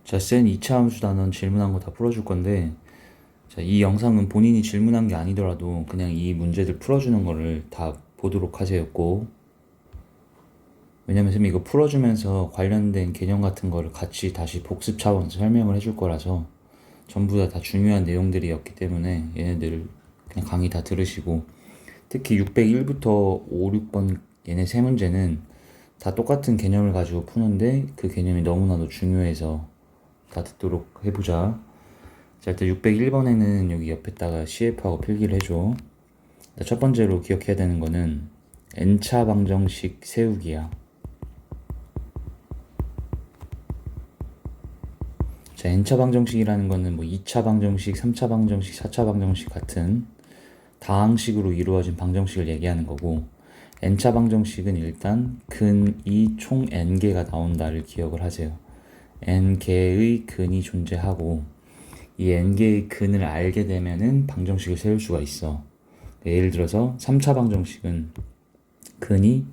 자, 센 2차 함수 단원 질문한 거 다 풀어줄 건데, 자, 이 영상은 본인이 질문한 게 아니더라도 그냥 이 문제들 풀어주는 거를 다 보도록 하세요, 꼭. 왜냐면 쌤이 이거 풀어주면서 관련된 개념 같은 거를 같이 다시 복습 차원에서 설명을 해줄 거라서 전부 다 중요한 내용들이었기 때문에 얘네들 그냥 강의 다 들으시고, 특히 601부터 5, 6번 얘네 세 문제는 다 똑같은 개념을 가지고 푸는데 그 개념이 너무나도 중요해서 다 듣도록 해보자. 자, 일단 601번에는 여기 옆에다가 CF하고 필기를 해줘. 첫 번째로 기억해야 되는 거는 N차 방정식 세우기야. 자, N차 방정식이라는 거는 뭐 2차 방정식, 3차 방정식, 4차 방정식 같은 다항식으로 이루어진 방정식을 얘기하는 거고, N차 방정식은 일단 근이 총 N개가 나온다를 기억을 하세요. N개의 근이 존재하고 이 N개의 근을 알게 되면은 방정식을 세울 수가 있어. 예를 들어서 3차 방정식은 근이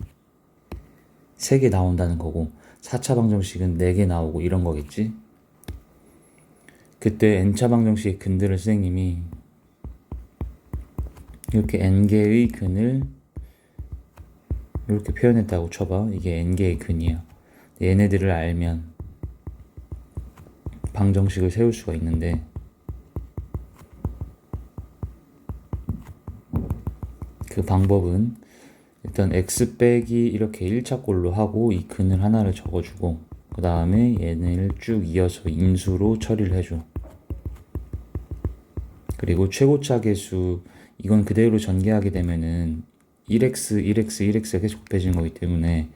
3개 나온다는 거고 4차 방정식은 4개 나오고 이런 거겠지. 그때 N차 방정식의 근들을 선생님이 이렇게 N개의 근을 이렇게 표현했다고 쳐봐. 이게 N개의 근이야. 얘네들을 알면 방정식을 세울 수가 있는데, 그 방법은 일단 x 빼기 이렇게 1차 꼴로 하고 이 근을 하나를 적어주고 그 다음에 얘네를 쭉 이어서 인수로 처리를 해줘. 그리고 최고차 계수 이건 그대로 전개하게 되면은 1x, 1x, 1x가 계속 곱해지는 거기 때문에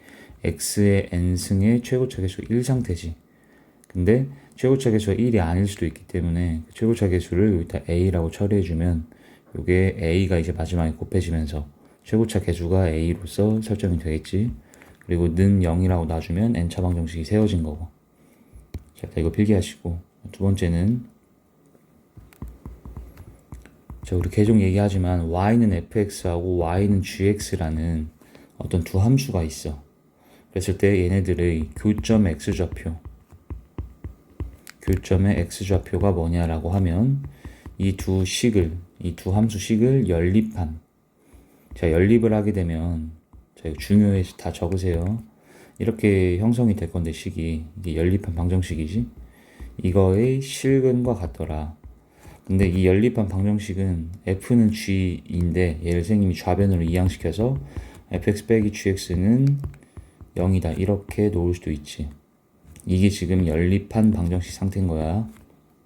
x의 n승의 최고차 계수 1 상태지. 근데 최고차 계수가 1이 아닐 수도 있기 때문에 최고차 계수를 여기다 a라고 처리해주면 이게 a가 이제 마지막에 곱해지면서 최고차 계수가 a로서 설정이 되겠지. 그리고 는 0이라고 놔주면 n차 방정식이 세워진 거고. 자, 이거 필기하시고, 두 번째는, 자, 우리 계속 얘기하지만 y는 fx하고 y는 gx라는 어떤 두 함수가 있어. 그랬을 때 얘네들의 교점 x좌표, 교점의 x좌표가 뭐냐라고 하면 이 두 함수식을 연립한, 자, 연립을 하게 되면, 자, 이거 중요해서 다 적으세요. 이렇게 형성이 될 건데 식이 이게 연립한 방정식이지. 이거의 실근과 같더라. 근데 이 연립한 방정식은 f는 g인데 얘를 선생님이 좌변으로 이항시켜서 fx 빼기 gx는 0이다 이렇게 놓을 수도 있지. 이게 지금 연립한 방정식 상태인 거야.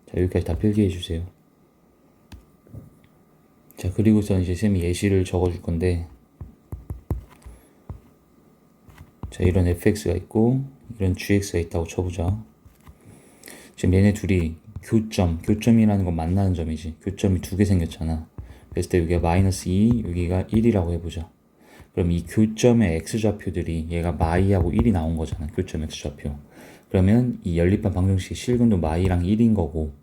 자, 여기까지 다 필기해 주세요. 자, 그리고서 이제 쌤이 예시를 적어줄 건데, 자, 이런 fx가 있고 이런 gx가 있다고 쳐보자. 지금 얘네 둘이 교점이라는 건 만나는 점이지. 교점이 두 개 생겼잖아. 그랬을 때 여기가 마이너스 2, 여기가 1이라고 해보자. 그럼 이 교점의 x좌표들이 얘가 마이하고 1이 나온 거잖아. 교점 x좌표. 그러면 이 연립한 방정식의 실근도 마이랑 1인 거고,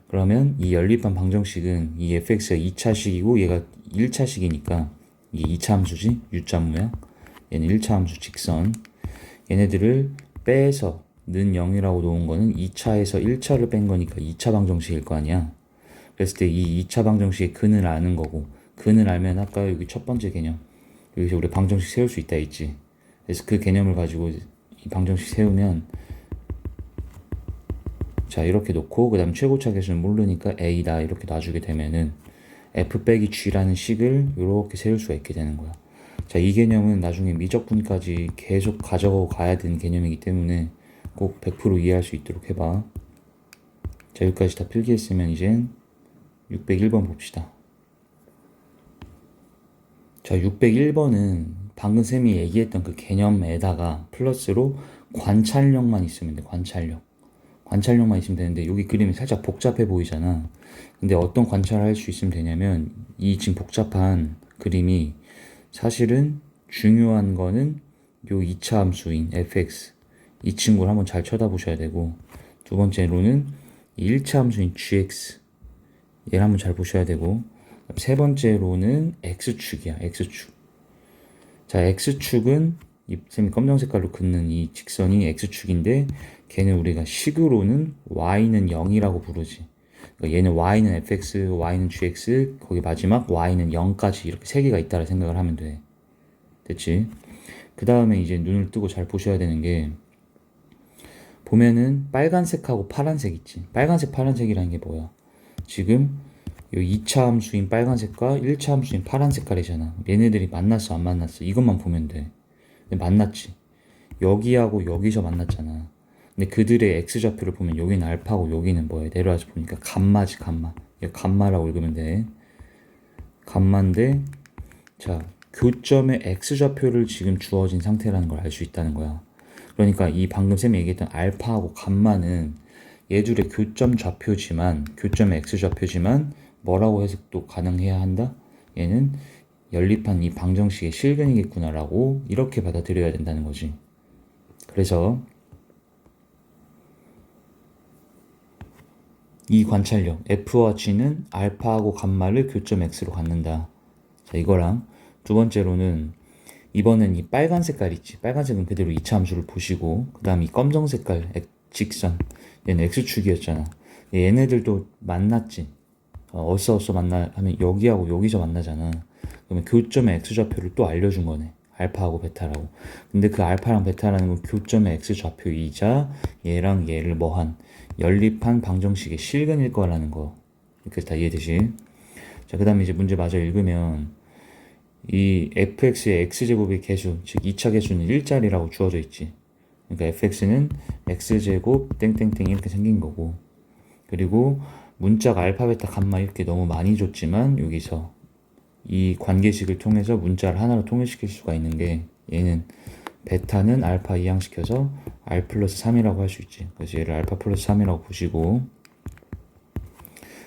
그러면 이 연립한 방정식은 이 fx가 2차식이고 얘가 1차식이니까 이게 2차 함수지. U자 모양. 얘는 1차 함수 직선. 얘네들을 빼서 는 0이라고 놓은 거는 2차에서 1차를 뺀 거니까 2차 방정식일 거 아니야. 그랬을 때 이 2차 방정식의 근을 아는 거고, 근을 알면 아까 여기 첫 번째 개념, 여기서 우리 방정식 세울 수 있다 했지. 그래서 그 개념을 가지고 이 방정식 세우면, 자, 이렇게 놓고 그 다음 최고차 계수는 모르니까 a다 이렇게 놔주게 되면은 f 빼기 g라는 식을 이렇게 세울 수가 있게 되는 거야. 자, 이 개념은 나중에 미적분까지 계속 가져가고 가야 되는 개념이기 때문에 꼭 100% 이해할 수 있도록 해봐. 자, 여기까지 다 필기했으면 이젠 601번 봅시다. 자, 601번은 방금 쌤이 얘기했던 그 개념에다가 플러스로 관찰력만 있으면 돼. 관찰력만 있으면 되는데 여기 그림이 살짝 복잡해 보이잖아. 근데 어떤 관찰을 할 수 있으면 되냐면 이 지금 복잡한 그림이 사실은 중요한 거는 요 2차 함수인 fx 이 친구를 한번 잘 쳐다보셔야 되고, 두 번째로는 1차 함수인 gx 얘를 한번 잘 보셔야 되고, 세 번째로는 x축이야. x축. 자, x축은 이 쌤이 검정 색깔로 긋는 이 직선이 x축인데 걔는 우리가 식으로는 y는 0이라고 부르지. 그러니까 얘는 y는 fx, y는 gx, 거기 마지막 y는 0까지 이렇게 세 개가 있다라 생각을 하면 돼. 됐지? 그 다음에 이제 눈을 뜨고 잘 보셔야 되는 게, 보면은 빨간색하고 파란색 있지. 빨간색, 파란색이라는 게 뭐야? 지금 요 2차 함수인 빨간색과 1차 함수인 파란 색깔이잖아. 얘네들이 만났어, 안 만났어? 이것만 보면 돼. 근데 만났지. 여기하고 여기서 만났잖아. 근데 그들의 x좌표를 보면 여기는 알파고 여기는 뭐야? 내려와서 보니까 감마지, 감마. 이거 감마라고 읽으면 돼. 감마인데, 자, 교점의 x좌표를 지금 주어진 상태라는 걸 알 수 있다는 거야. 그러니까 이 방금 쌤이 얘기했던 알파하고 감마는 얘들의 교점 좌표지만, 교점의 x좌표지만 뭐라고 해석도 가능해야 한다? 얘는 연립한 이 방정식의 실근이겠구나라고 이렇게 받아들여야 된다는 거지. 그래서 이 관찰력 F와 G는 알파하고 감마를 교점 X로 갖는다. 자, 이거랑 두 번째로는 이번엔 이 빨간 색깔 있지. 빨간색은 그대로 2차 함수를 보시고, 그 다음 이 검정 색깔 직선, 얘는 X축이었잖아. 얘네들도 만났지. 어서 만나 하면 여기하고 여기서 만나잖아. 그러면 교점의 X좌표를 또 알려준 거네. 알파하고 베타라고. 근데 그 알파랑 베타라는 건 교점의 X좌표이자 얘랑 얘를 뭐한 연립한 방정식의 실근일 거라는 거. 이렇게 다 이해되지? 자, 그 다음에 이제 문제 마저 읽으면 이 fx의 x제곱의 개수, 즉 2차 개수는 1짜리라고 주어져 있지. 그러니까 fx는 x제곱 땡땡땡 이렇게 생긴 거고, 그리고 문자가 알파, 베타, 감마 이렇게 너무 많이 줬지만 여기서 이 관계식을 통해서 문자를 하나로 통일시킬 수가 있는 게, 얘는 베타는 알파 이항시켜서 r 플러스 3이라고 할 수 있지. 그래서 얘를 알파 플러스 3이라고 보시고,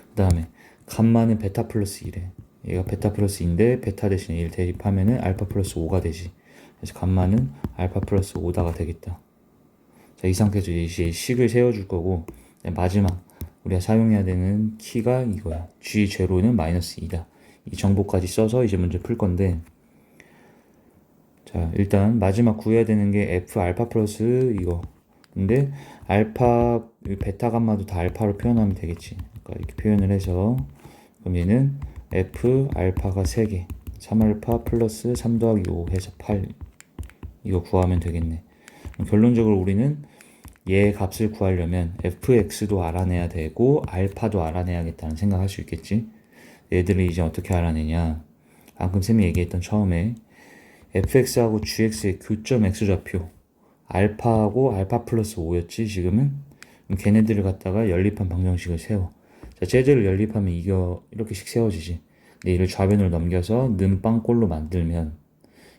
그 다음에 감마는 베타 플러스 1에, 얘가 베타 플러스 2인데 베타 대신에 1 대입하면은 알파 플러스 5가 되지. 그래서 감마는 알파 플러스 5다가 되겠다. 자, 이 상태에서 이제 식을 세워줄 거고, 마지막 우리가 사용해야 되는 키가 이거야. G0는 마이너스 2다. 이 정보까지 써서 이제 문제 풀 건데, 자, 일단 마지막 구해야 되는 게 F 알파 플러스 이거. 근데 알파, 베타 감마도 다 알파로 표현하면 되겠지. 그러니까 이렇게 표현을 해서, 그럼 얘는 F 알파가 3개, 3알파 플러스 3 더하기 5 해서 8, 이거 구하면 되겠네. 결론적으로 우리는 얘 값을 구하려면 fx도 알아내야 되고 알파도 알아내야겠다는 생각할 수 있겠지. 얘들을 이제 어떻게 알아내냐, 방금 쌤이 얘기했던 처음에 fx하고 gx의 교점 x좌표 알파하고 알파 플러스 5였지 지금은. 그럼 걔네들을 갖다가 연립한 방정식을 세워. 자, 쟤들을 연립하면 이렇게씩 세워지지. 근데 이를 좌변으로 넘겨서 는빵꼴로 만들면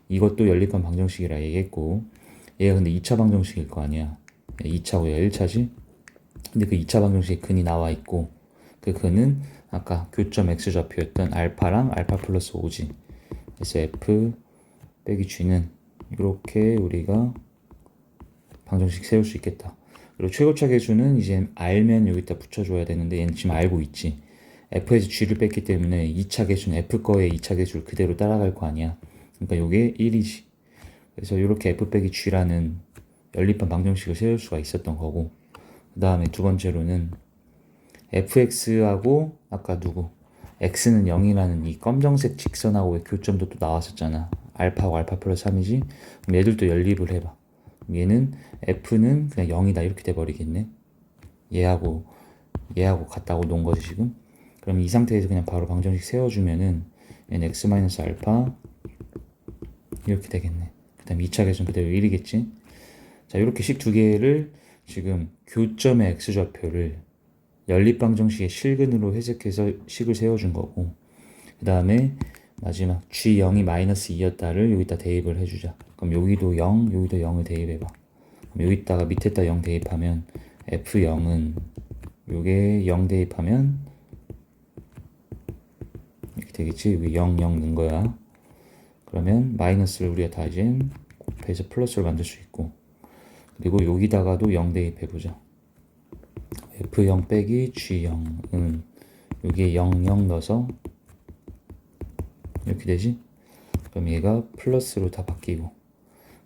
이것도 연립한 방정식이라 얘기했고, 얘가 근데 2차 방정식일 거 아니야. 2차고요 1차지. 근데 그 2차 방정식에 근이 나와 있고, 그 근은 아까 교점 x좌표였던 알파랑 알파 플러스 5지. 그래서 f 빼기 g는 이렇게 우리가 방정식 세울 수 있겠다. 그리고 최고차 계수는 이제 알면 여기다 붙여줘야 되는데 얘는 지금 알고 있지. f에서 g를 뺐기 때문에 2차 계수는 f 거에 2차 계수를 그대로 따라갈 거 아니야. 그러니까 요게 1이지. 그래서 이렇게 f 빼기 g라는 연립한 방정식을 세울 수가 있었던 거고, 그 다음에 두 번째로는 fx하고 아까 x는 0이라는 이 검정색 직선하고의 교점도 또 나왔었잖아. 알파하고 알파 플러스 3이지. 그럼 얘들도 연립을 해봐. 얘는 f는 그냥 0이다 이렇게 돼버리겠네. 얘하고 같다고 놓은 거지 지금. 그럼 이 상태에서 그냥 바로 방정식 세워주면은 얘는 x 마이너스 알파 이렇게 되겠네. 그 다음 2차 계수는 그대로 1이겠지. 자, 이렇게 식 두 개를 지금 교점의 x좌표를 연립방정식의 실근으로 해석해서 식을 세워준 거고, 그 다음에 마지막 G0이 마이너스 2였다를 여기다 대입을 해주자. 그럼 여기도 0, 여기도 0을 대입해봐. 그럼 여기다가 밑에다 0 대입하면 F0은 요게 0 대입하면 이렇게 되겠지. 여기 0, 0 넣은 거야. 그러면 마이너스를 우리가 다 이제 곱해서 플러스를 만들 수 있고, 그리고 여기다가도 0 대입해보자. F0 빼기 G0은 여기에 0, 0 넣어서 이렇게 되지? 그럼 얘가 플러스로 다 바뀌고,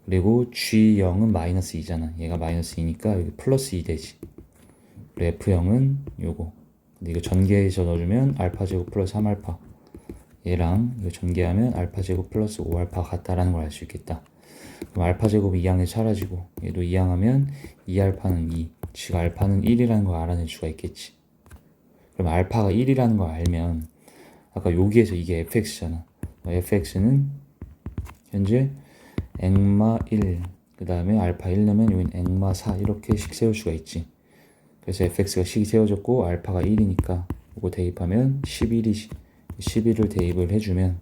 그리고 G0은 마이너스 2잖아. 얘가 마이너스 2니까 여기 플러스 2 되지. 그리고 F0은 요거. 근데 이거 전개해서 넣어주면 알파 제곱 플러스 3알파. 얘랑 이거 전개하면 알파 제곱 플러스 5알파 같다라는 걸 알 수 있겠다. 그럼 알파 제곱이 2항에 사라지고 얘도 2항하면 2알파는 2, 즉 알파는 1이라는 걸 알아낼 수가 있겠지. 그럼 알파가 1이라는 걸 알면 아까 여기에서 이게 fx잖아. fx는 현재 엑마 1, 그 다음에 알파 1 넣으면 여기는 엑마 4 이렇게씩 세울 수가 있지. 그래서 fx가 식이 세워졌고 알파가 1이니까 이거 대입하면 11이지. 11을 대입을 해주면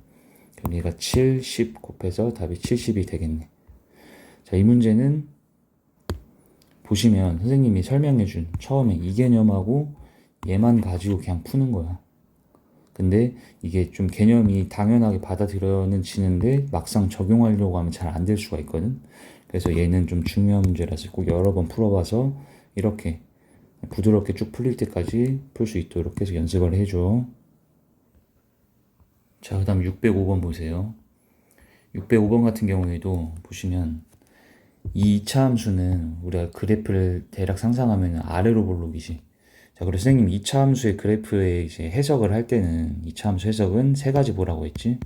그럼 얘가 7, 10 곱해서 답이 70이 되겠네. 자, 이 문제는 보시면 선생님이 설명해준 처음에 이 개념하고 얘만 가지고 그냥 푸는 거야. 근데 이게 좀 개념이 당연하게 받아들여는 지는데 막상 적용하려고 하면 잘 안 될 수가 있거든. 그래서 얘는 좀 중요한 문제라서 꼭 여러 번 풀어봐서 이렇게 부드럽게 쭉 풀릴 때까지 풀 수 있도록 해서 연습을 해줘. 자, 그 다음 605번 보세요. 605번 같은 경우에도 보시면 이 2차 함수는 우리가 그래프를 대략 상상하면 아래로 볼록이지. 자, 그래서 선생님 2차 함수의 그래프에 이제 해석을 할 때는 2차 함수 해석은 세 가지 보라고 했지.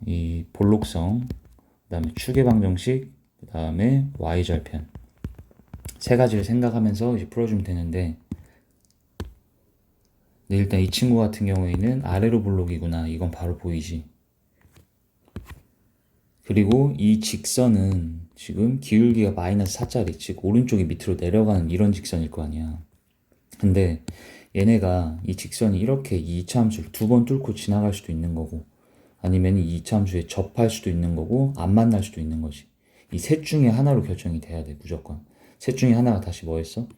이 볼록성, 그 다음에 축의 방정식, 그 다음에 y절편. 세 가지를 생각하면서 이제 풀어주면 되는데, 근데 일단 이 친구 같은 경우에는 아래로 볼록이구나. 이건 바로 보이지. 그리고 이 직선은 지금 기울기가 마이너스 4짜리, 즉 오른쪽이 밑으로 내려가는 이런 직선일 거 아니야. 근데 얘네가 이 직선이 이렇게 이 2차 함수를 두 번 뚫고 지나갈 수도 있는 거고 아니면 이 2차 함수에 접할 수도 있는 거고 안 만날 수도 있는 거지. 이 셋 중에 하나로 결정이 돼야 돼. 무조건. 셋 중에 하나가 다시 뭐였어?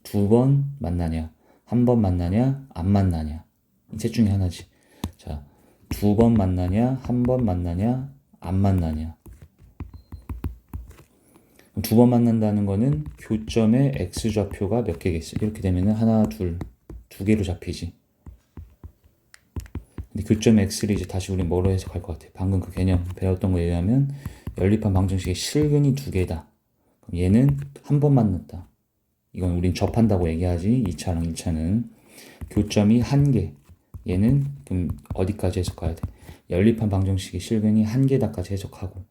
두 번 만나냐, 한 번 만나냐, 안 만나냐. 이 셋 중에 하나지. 자, 두 번 만나냐, 한 번 만나냐, 안 만나냐. 두 번 만난다는 거는 교점의 x좌표가 몇 개겠어? 이렇게 되면은 하나, 둘, 두 개로 잡히지. 근데 교점 x를 이제 다시 우리 뭐로 해석할 것 같아? 방금 그 개념 배웠던 거에 의하면 연립한 방정식의 실근이 두 개다. 그럼 얘는 한 번 만났다. 이건 우린 접한다고 얘기하지. 2차랑 1차는. 교점이 한 개. 얘는 그럼 어디까지 해석해야 돼? 연립한 방정식의 실근이 한 개다까지 해석하고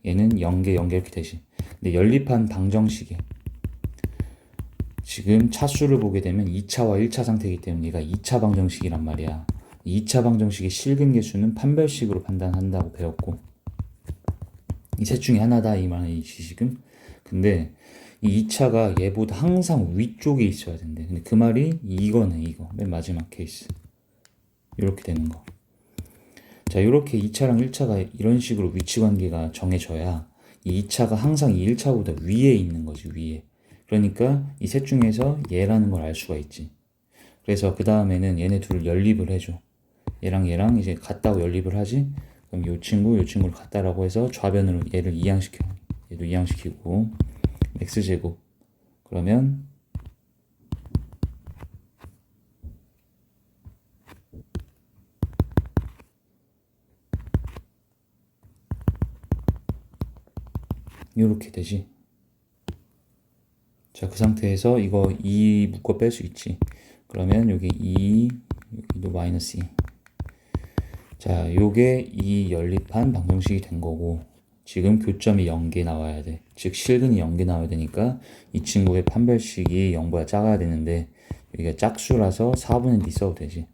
얘는 0개, 0개 이렇게 되지. 근데 연립한 방정식에 지금 차수를 보게 되면 2차와 1차 상태이기 때문에 얘가 2차 방정식이란 말이야. 2차 방정식의 실근계수는 판별식으로 판단한다고 배웠고 이 셋 중에 하나다 이 말은 이 지식은. 근데 이 2차가 얘보다 항상 위쪽에 있어야 된대. 근데 그 말이 이거네. 이거 맨 마지막 케이스 이렇게 되는 거. 자, 이렇게 2차랑 1차가 이런 식으로 위치관계가 정해져야 이 2차가 항상 이 1차보다 위에 있는 거지. 위에. 그러니까 이 셋 중에서 얘라는 걸 알 수가 있지. 그래서 그 다음에는 얘네 둘을 연립을 해줘. 얘랑 얘랑 이제 같다고 연립을 하지. 그럼 요 친구를 같다라고 해서 좌변으로 얘를 이항시켜. 얘도 이항시키고 x제곱. 그러면 이렇게 되지. 자, 그 상태에서 이거 2 묶어 뺄 수 있지. 그러면 여기 2, 여기도 마이너스 2. 자, 요게 이 연립한 방정식이 된 거고 지금 교점이 0개 나와야 돼. 즉 실근이 0개 나와야 되니까 이 친구의 판별식이 0보다 작아야 되는데 여기가 짝수라서 4분의 D 써도 되지.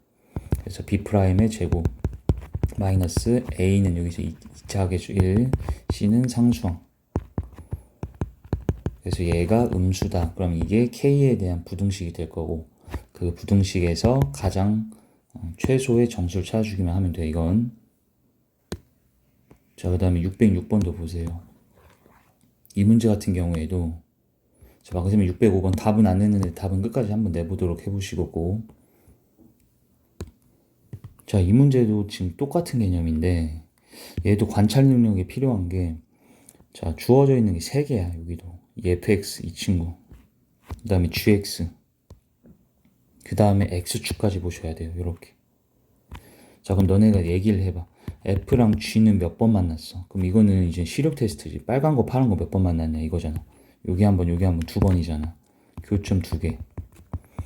그래서 B'의 제곱 마이너스 A는 여기서 2차 계수 1, C는 상수항. 그래서 얘가 음수다. 그럼 이게 K에 대한 부등식이 될 거고 그 부등식에서 가장 최소의 정수를 찾아주기만 하면 돼. 이건. 자, 그 다음에 606번도 보세요. 이 문제 같은 경우에도 자, 방금 605번 답은 안 냈는데 답은 끝까지 한번 내보도록 해보시고. 자, 이 문제도 지금 똑같은 개념인데 얘도 관찰 능력이 필요한 게 자, 주어져 있는 게 3개야. 여기도 이 fx 이 친구, 그 다음에 gx, 그 다음에 x축까지 보셔야 돼요. 이렇게. 자, 그럼 너네가 얘기를 해봐. F랑 G는 몇 번 만났어? 그럼 이거는 이제 시력 테스트지. 빨간 거 파란 거 몇 번 만났냐 이거잖아. 여기 한 번, 여기 한 번, 두 번이잖아. 교점 두 개.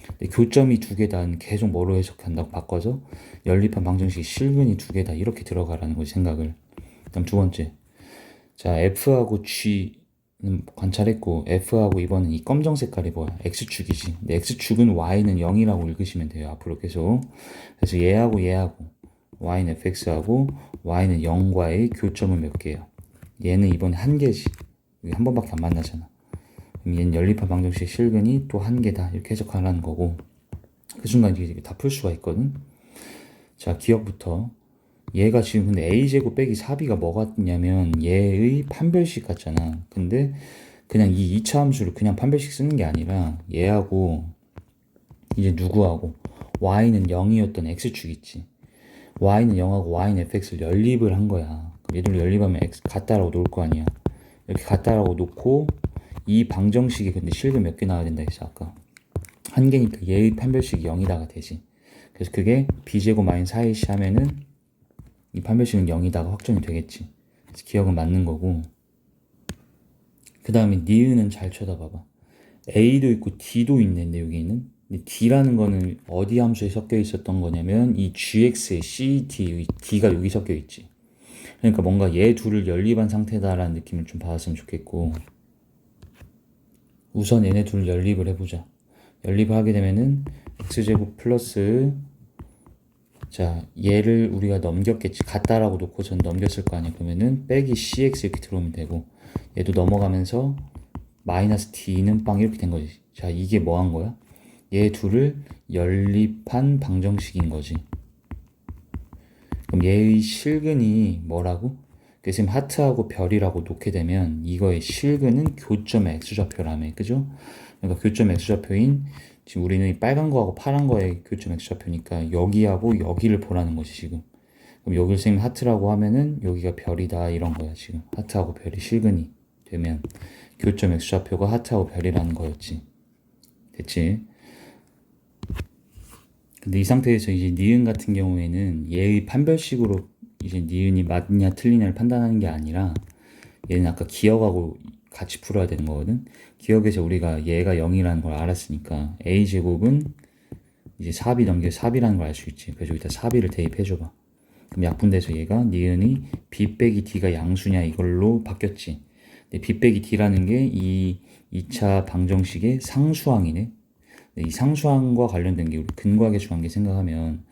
근데 교점이 두 개다 계속 뭐로 해석한다고 바꿔서 연립한 방정식 실근이 두 개다 이렇게 들어가라는 거지 생각을. 그다음 두 번째. 자, F하고 G는 관찰했고 F하고 이번엔 이 검정 색깔이 뭐야? X축이지. 근데 X축은 Y는 0이라고 읽으시면 돼요. 앞으로 계속. 그래서 얘하고 Y는 fx하고 Y는 0과의 교점은 몇 개야? 얘는 이번에 한 개지. 여기 한 번밖에 안 만나잖아. 그럼 얘는 연립한 방정식 실근이 또 한 개다. 이렇게 해석하라는 거고. 그 순간 이게 다 풀 수가 있거든. 자, 기억부터. 얘가 지금 근데 a제곱 빼기 4b가 뭐 같냐면 얘의 판별식 같잖아. 근데 그냥 이 2차 함수를 그냥 판별식 쓰는 게 아니라 얘하고 이제 누구하고 y는 0이었던 x축 있지. y는 0하고 y는 fx를 연립을 한 거야. 그럼 얘들 연립하면 x 같다라고 놓을 거 아니야. 이렇게 같다라고 놓고 이 방정식이 근데 실근 몇 개 나와야 된다 했어 아까. 한 개니까 얘의 판별식이 0이다가 되지. 그래서 그게 b제곱 마이너스 4ac 하면은 이 판별식은 0이다가 확정이 되겠지. 그래서 기억은 맞는 거고. 그 다음에 니은은 잘 쳐다봐봐. a도 있고 d도 있는데 여기는. 근데 d라는 거는 어디 함수에 섞여 있었던 거냐면 이 gx의 ct, d가 여기 섞여 있지. 그러니까 뭔가 얘 둘을 연립한 상태다라는 느낌을 좀 받았으면 좋겠고. 우선 얘네 둘 연립을 해보자. 연립을 하게 되면은 x제곱 플러스 자 얘를 우리가 넘겼겠지. 같다라고 놓고선 넘겼을 거 아니야. 그러면은 빼기 cx 이렇게 들어오면 되고 얘도 넘어가면서 마이너스 d는 빵 이렇게 된 거지. 자 이게 뭐 한 거야? 얘 둘을 연립한 방정식인 거지. 그럼 얘의 실근이 뭐라고? 그래서 지금 하트하고 별이라고 놓게 되면 이거의 실근은 교점의 x좌표라며. 그죠? 그러니까 교점 x좌표인 지금 우리는 이 빨간 거하고 파란 거의 교점 x좌표니까 여기하고 여기를 보라는 거지 지금. 그럼 여기를 선생님 하트라고 하면은 여기가 별이다 이런 거야 지금. 하트하고 별이 실근이 되면 교점 x좌표가 하트하고 별이라는 거였지. 됐지? 근데 이 상태에서 이제 니은 같은 경우에는 얘의 판별식으로 이제 니은이 맞냐 틀리냐를 판단하는 게 아니라 얘는 아까 기억하고 같이 풀어야 되는 거거든. 기억에서 우리가 얘가 0이라는 걸 알았으니까 a제곱은 이제 4b 넘겨 4b라는 걸 알 수 있지. 그래서 여기다 4b를 대입해줘봐. 그럼 약분돼서 얘가 니은이 b 빼기 d가 양수냐 이걸로 바뀌었지. 근데 b 빼기 d라는 게 이 2차 방정식의 상수항이네. 이 상수항과 관련된 게 우리 근과계 수관계 생각하면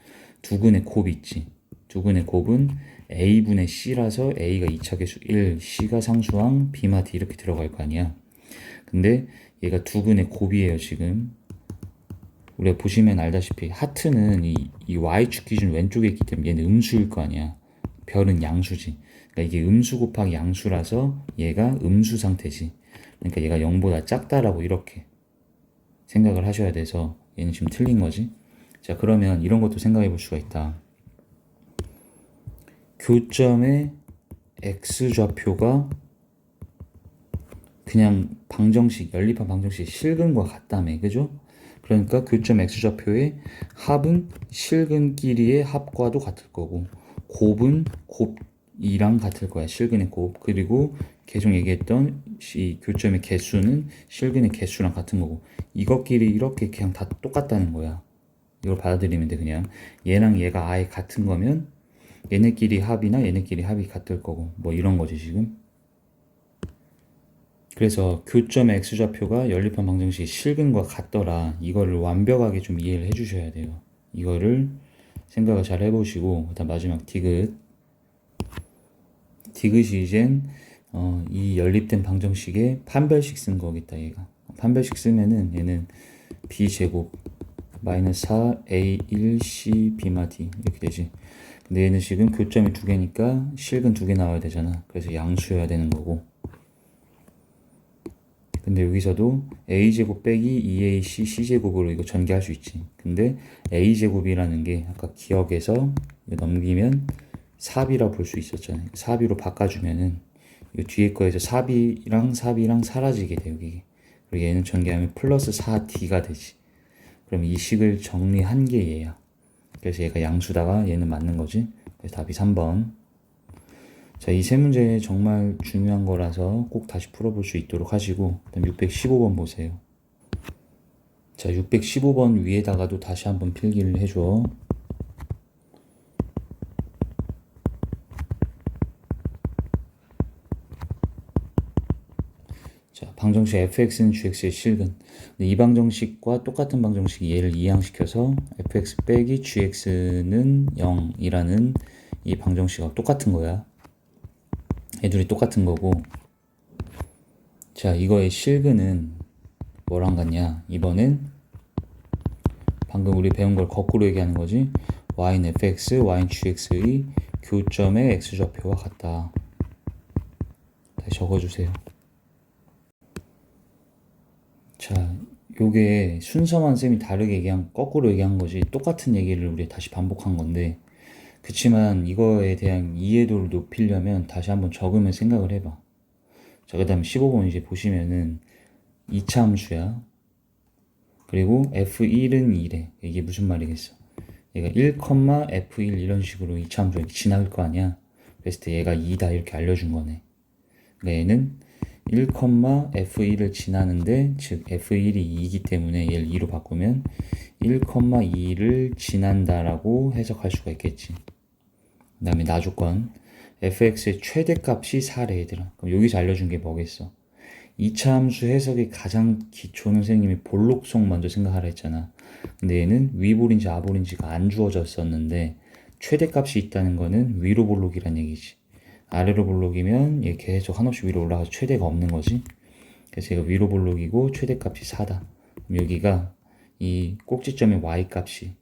두근의 곱이 있지. 두근의 곱은 a분의 c라서 a가 2차 계수 1, c가 상수항, b마 d 이렇게 들어갈 거 아니야. 근데 얘가 두근의 곱이에요 지금. 우리가 보시면 알다시피 하트는 이 y축 기준 왼쪽에 있기 때문에 얘는 음수일 거 아니야. 별은 양수지. 그러니까 이게 음수 곱하기 양수라서 얘가 음수 상태지. 그러니까 얘가 0보다 작다라고 이렇게 생각을 하셔야 돼서 얘는 지금 틀린 거지. 자 그러면 이런 것도 생각해 볼 수가 있다. 교점의 x좌표가 그냥 방정식, 연립한 방정식 실근과 같다며. 그죠? 그러니까 교점 x좌표의 합은 실근끼리의 합과도 같을 거고 곱은 곱이랑 같을 거야. 실근의 곱. 그리고 계속 얘기했던 이 교점의 개수는 실근의 개수랑 같은 거고 이것끼리 이렇게 그냥 다 똑같다는 거야. 이걸 받아들이면 돼. 그냥 얘랑 얘가 아예 같은 거면 얘네끼리 합이나 얘네끼리 합이 같을 거고 뭐 이런 거지 지금. 그래서 교점의 x좌표가 연립한 방정식이 실근과 같더라. 이거를 완벽하게 좀 이해를 해주셔야 돼요. 이거를 생각을 잘 해보시고 그다음 마지막 디귿. 디귿이 이젠 이 연립된 방정식에 판별식 쓴 거겠다 얘가. 판별식 쓰면은 얘는 b제곱 마이너스 4a1 c b마 d 이렇게 되지. 근데 얘는 지금 교점이 두 개니까 실근 두 개 나와야 되잖아. 그래서 양수여야 되는 거고. 근데 여기서도 a제곱 빼기 2ac c제곱으로 이거 전개할 수 있지. 근데 a제곱이라는 게 아까 기억에서 넘기면 4b라 볼 수 있었잖아요. 4b로 바꿔주면은 이 뒤에 거에서 4b랑 사라지게 돼요. 이게. 그리고 얘는 전개하면 플러스 4d가 되지. 그럼 이 식을 정리한 게 얘야. 그래서 얘가 양수다가 얘는 맞는 거지. 그래서 답이 3번. 자, 이 세 문제 정말 중요한 거라서 꼭 다시 풀어볼 수 있도록 하시고, 그다음 615번 보세요. 자, 615번 위에다가도 다시 한번 필기를 해줘. 자, 방정식 fx는 gx의 실근. 이 방정식과 똑같은 방정식 얘를 이항시켜서 fx 빼기 gx는 0이라는 이 방정식하고 똑같은 거야. 애들이 똑같은 거고. 자, 이거의 실근은 뭐랑 같냐? 이번엔 방금 우리 배운 걸 거꾸로 얘기하는 거지. y는 fx, y는 gx의 교점의 x좌표와 같다. 다시 적어주세요. 자, 요게 순서만 쌤이 다르게 얘기한, 거꾸로 얘기한 거지 똑같은 얘기를 우리 다시 반복한 건데, 그치만 이거에 대한 이해도를 높이려면 다시 한번 적으면 생각을 해봐. 자, 그 다음에 15번 이제 보시면은 2차 함수야. 그리고 f1은 2래. 이게 무슨 말이겠어? 얘가 1, f1 이런 식으로 2차 함수가 지나갈 거 아니야. 그랬을 때 얘가 2다 이렇게 알려준 거네. 그러니까 얘는 1, f1을 지나는데, 즉 f1이 2이기 때문에 얘를 2로 바꾸면 1, 2를 지난다라고 해석할 수가 있겠지. 그 다음에 나조건 fx의 최대값이 4래 얘들아. 그럼 여기서 알려준 게 뭐겠어? 2차 함수 해석의 가장 기초는 선생님이 볼록성 먼저 생각하라 했잖아. 근데 얘는 위볼인지 아볼인지가 안 주어졌었는데 최대값이 있다는 거는 위로 볼록이란 얘기지. 아래로 볼록이면 얘 계속 한없이 위로 올라가서 최대가 없는 거지. 그래서 얘가 위로 볼록이고 최대값이 4다. 그럼 여기가 이 꼭지점의 y값이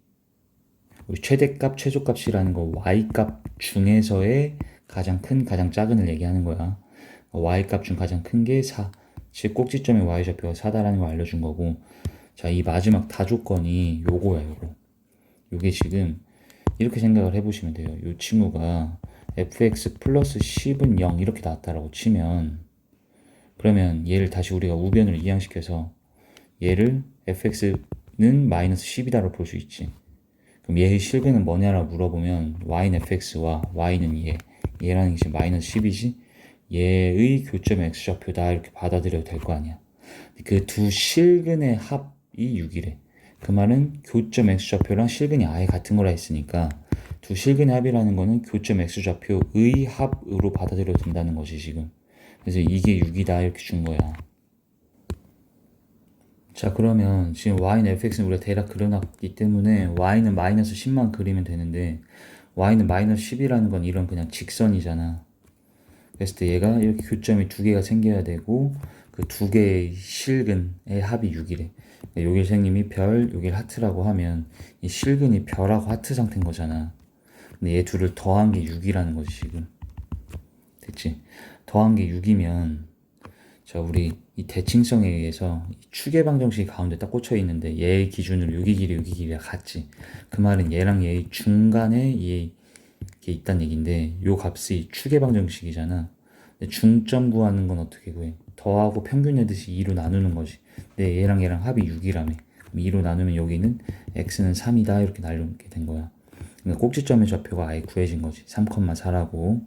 우리 최대값, 최소값이라는 거 y값 중에서의 가장 큰, 가장 작은을 얘기하는 거야. y값 중 가장 큰 게 4. 즉 꼭지점의 y좌표가 4다라는 걸 알려준 거고. 자, 이 마지막 다조건이 요거야, 요거. 요게 지금 이렇게 생각을 해보시면 돼요. 요 친구가 fx 플러스 10은 0 이렇게 나왔다라고 치면, 그러면 얘를 다시 우리가 우변으로 이항시켜서 얘를 fx는 마이너스 10이다라고 볼 수 있지. 그럼 얘의 실근은 뭐냐라고 물어보면 y는 fx와 y는 얘라는 게 지금 마이너스 10이지. 얘의 교점의 x좌표다 이렇게 받아들여도 될 거 아니야. 그 두 실근의 합이 6이래. 그 말은 교점 x좌표랑 실근이 아예 같은 거라 했으니까 두 실근의 합이라는 거는 교점 x좌표의 합으로 받아들여도 된다는 것이 지금. 그래서 이게 6이다 이렇게 준 거야. 자, 그러면 지금 y는 fx는 우리가 대략 그려놨기 때문에 y는 마이너스 10만 그리면 되는데 y는 마이너스 10이라는 건 이런 그냥 직선이잖아. 그랬을 때 얘가 이렇게 교점이 두 개가 생겨야 되고 그 두 개의 실근의 합이 6이래. 여기 선생님이 별, 여기 하트라고 하면 이 실근이 별하고 하트 상태인 거잖아. 근데 얘 둘을 더한 게 6이라는 거지 지금. 됐지? 더한 게 6이면 자, 우리 이 대칭성에 의해서 이 추계 방정식이 가운데 딱 꽂혀 있는데 얘의 기준으로 6이 길이 6이 길이가 같지. 그 말은 얘랑 얘의 중간에 이게 있다는 얘긴데 요 값이 추계 방정식이잖아. 근데 중점 구하는 건 어떻게 구해? 더하고 평균 내듯이 2로 나누는 거지. 근데 얘랑 합이 6이라며. 그럼 2로 나누면 여기는 x는 3이다 이렇게 나누게 된 거야. 그러니까 꼭지점의 좌표가 아예 구해진 거지. 3,4라고.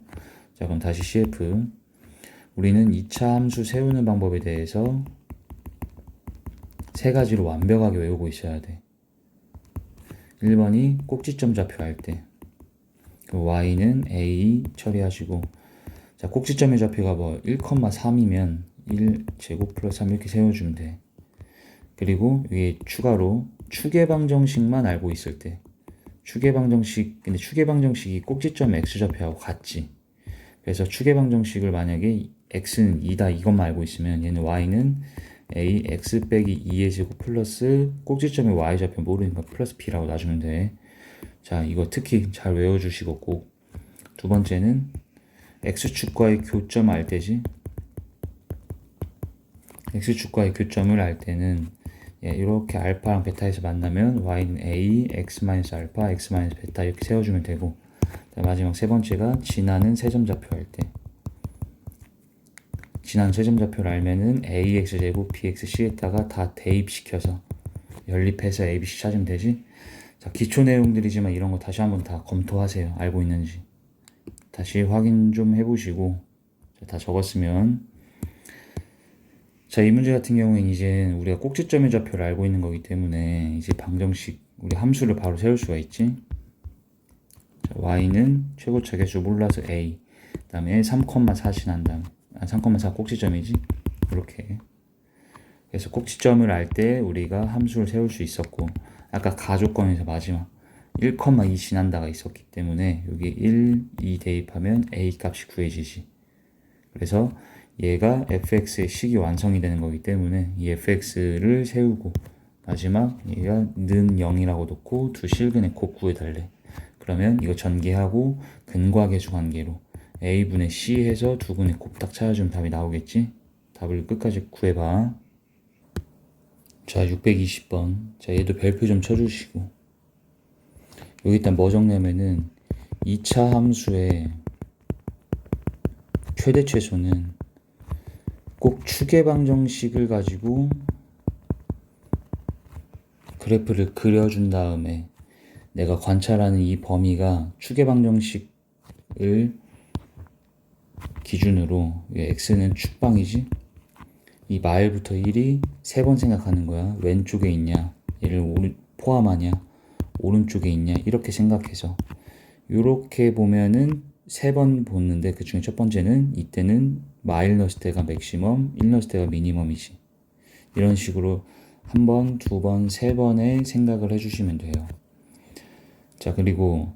자, 그럼 다시 CF. 우리는 2차 함수 세우는 방법에 대해서 세 가지로 완벽하게 외우고 있어야 돼. 1번이 꼭지점 좌표 할 때 y는 a 처리하시고, 자, 꼭지점의 좌표가 뭐 1,3이면 1제곱 플러스 3 이렇게 세워주면 돼. 그리고 이게 추가로 추계방정식만 알고 있을 때 추계방정식, 근데 추계방정식이 꼭지점 x좌표하고 같지. 그래서 추계방정식을 만약에 x는 2다 이것만 알고 있으면 얘는 y는 a x 빼기 2의 제곱 플러스 꼭지점의 y좌표 모르니까 플러스 b라고 놔주면 돼. 자, 이거 특히 잘 외워주시고 꼭. 두 번째는 x축과의 교점 알 때지. x축과의 교점을 알 때는 이렇게 알파랑 베타에서 만나면 y는 a, x-알파, x-베타 이렇게 세워주면 되고, 마지막 세 번째가 지나는 세점좌표 할 때 지나는 세점좌표를 알면은 ax제곱 bxc에다가 다 대입시켜서 연립해서 abc 찾으면 되지. 자, 기초 내용들이지만 이런 거 다시 한번 다 검토하세요. 알고 있는지. 다시 확인 좀 해보시고, 다 적었으면, 자, 이 문제 같은 경우엔 이제 우리가 꼭지점의 좌표를 알고 있는 거기 때문에 이제 방정식, 우리 함수를 바로 세울 수가 있지. 자, y는 최고차 계수 몰라서 a, 그 다음에 3,4씩 한 다음에 3,4 꼭지점이지. 이렇게. 그래서 꼭지점을 알 때 우리가 함수를 세울 수 있었고, 아까 가조건에서 마지막 1,2 지난다가 있었기 때문에 여기 1, 2 대입하면 a 값이 구해지지. 그래서 얘가 fx의 식이 완성이 되는 거기 때문에 이 fx를 세우고 마지막 얘가 는 0이라고 놓고 두 실근의 곱 구해달래. 그러면 이거 전개하고 근과 계수 관계로 a분의 c 해서 두 근의 곱 딱 찾아주면 답이 나오겠지. 답을 끝까지 구해봐. 자, 620번. 자, 얘도 별표 좀 쳐주시고, 여기 일단 뭐 적냐면은 2차 함수의 최대 최소는 꼭 추계 방정식을 가지고 그래프를 그려준 다음에 내가 관찰하는 이 범위가 추계 방정식을 기준으로 x는 축방이지. 이 마일부터 1이 3번 생각하는 거야. 왼쪽에 있냐, 얘를 포함하냐, 오른쪽에 있냐, 이렇게 생각해서 이렇게 보면은 3번 보는데 그 중에 첫 번째는 이때는 마일 넣었을 때가 맥시멈, 1 넣었을 때가 미니멈이지. 이런 식으로 한 번, 두 번, 세 번의 생각을 해주시면 돼요. 자, 그리고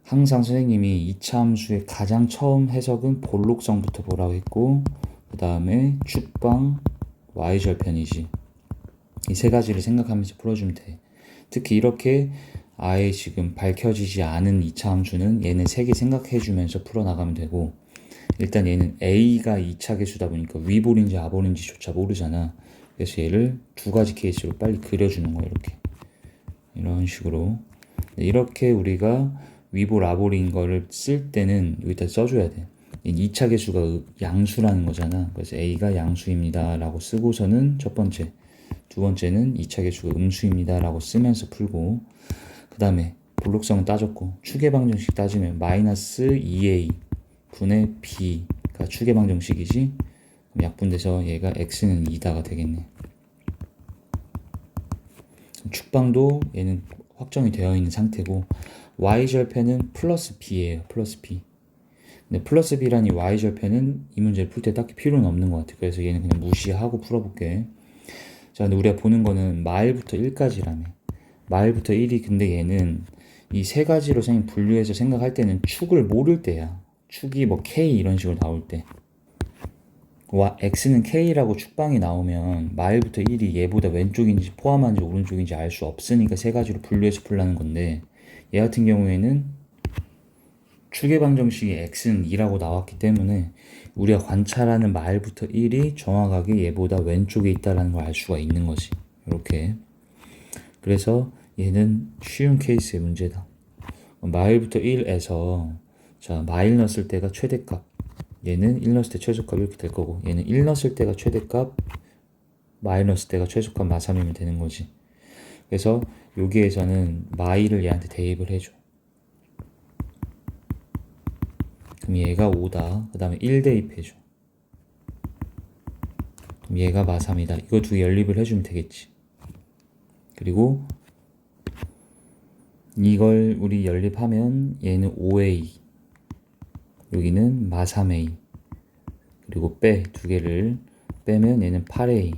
항상 선생님이 2차 함수의 가장 처음 해석은 볼록성부터 보라고 했고, 그 다음에 축방, y절편이지. 이 세 가지를 생각하면서 풀어주면 돼. 특히 이렇게 아예 지금 밝혀지지 않은 2차 함수는 얘는 3개 생각해주면서 풀어나가면 되고, 일단 얘는 a가 2차 계수다 보니까 위볼인지 아볼인지조차 모르잖아. 그래서 얘를 두 가지 케이스로 빨리 그려주는 거야. 이런 식으로. 이렇게 우리가 위볼 아볼인 거를 쓸 때는 여기다 써줘야 돼. 2차 계수가 양수라는 거잖아. 그래서 a가 양수입니다 라고 쓰고서는 첫 번째, 두 번째는 2차 계수가 음수입니다 라고 쓰면서 풀고, 그 다음에 볼록성은 따졌고 추계 방정식 따지면 마이너스 2a 분의 b가 추계 방정식이지. 그럼 약분돼서 얘가 x는 2다가 되겠네. 축방도 얘는 확정이 되어 있는 상태고, y절편은 플러스 b예요. 플러스 b. 근데 플러스 b라는 이 y절편은 이 문제를 풀 때 딱히 필요는 없는 것 같아. 그래서 얘는 그냥 무시하고 풀어볼게. 자, 근데 우리가 보는 거는 마일부터 1까지라며. 마일부터 1이, 근데 얘는 이 세 가지로 선생님 분류해서 생각할 때는 축을 모를 때야. 축이 뭐 k 이런 식으로 나올 때. x는 k라고 축방이 나오면 마일부터 1이 얘보다 왼쪽인지 포함한지 오른쪽인지 알 수 없으니까 세 가지로 분류해서 풀라는 건데, 얘 같은 경우에는 추계 방정식이 x는 2라고 나왔기 때문에 우리가 관찰하는 마일부터 1이 정확하게 얘보다 왼쪽에 있다는 걸 알 수가 있는 거지. 이렇게. 그래서 얘는 쉬운 케이스의 문제다. 마일부터 1에서 자, 마일 넣었을 때가 최대값, 얘는 1 넣었을 때 최소값 이렇게 될 거고, 얘는 1 넣었을 때가 최대값, 마일 넣었을 때가 최소값 마삼이면 되는 거지. 그래서 여기에서는 마일을 얘한테 대입을 해줘. 그럼 얘가 5다. 그 다음에 1 대입해줘. 그럼 얘가 마삼이다. 이거 두 개 연립을 해주면 되겠지. 그리고 이걸 우리 연립하면 얘는 5a, 여기는 마3a, 그리고 두 개를 빼면 얘는 8a는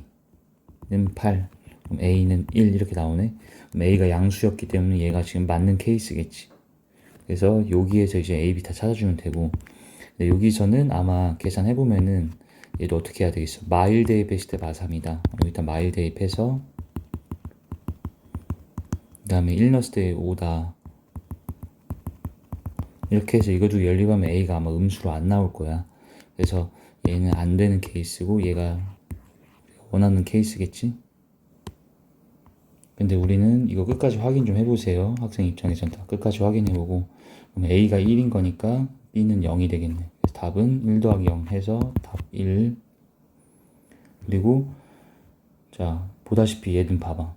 8, 그럼 a는 1 이렇게 나오네. 그럼 a가 양수였기 때문에 얘가 지금 맞는 케이스겠지. 그래서 여기에서 이제 a, b 다 찾아주면 되고, 근데 여기서는 아마 계산해보면은 얘도 어떻게 해야 되겠어. 마일 대입했을 때 마3이다. 여기다 마일 대입해서 그 다음에 1 넣었을 때 5다. 이렇게 해서 이것도 연립하면 a가 아마 음수로 안 나올 거야. 그래서 얘는 안 되는 케이스고 얘가 원하는 케이스겠지. 근데 우리는 이거 끝까지 확인 좀 해보세요. 학생 입장에서는 다 끝까지 확인해보고, 그럼 a가 1인 거니까 b는 0이 되겠네. 그래서 답은 1 더하기 0 해서 답 1. 그리고 자, 보다시피 얘는 봐봐.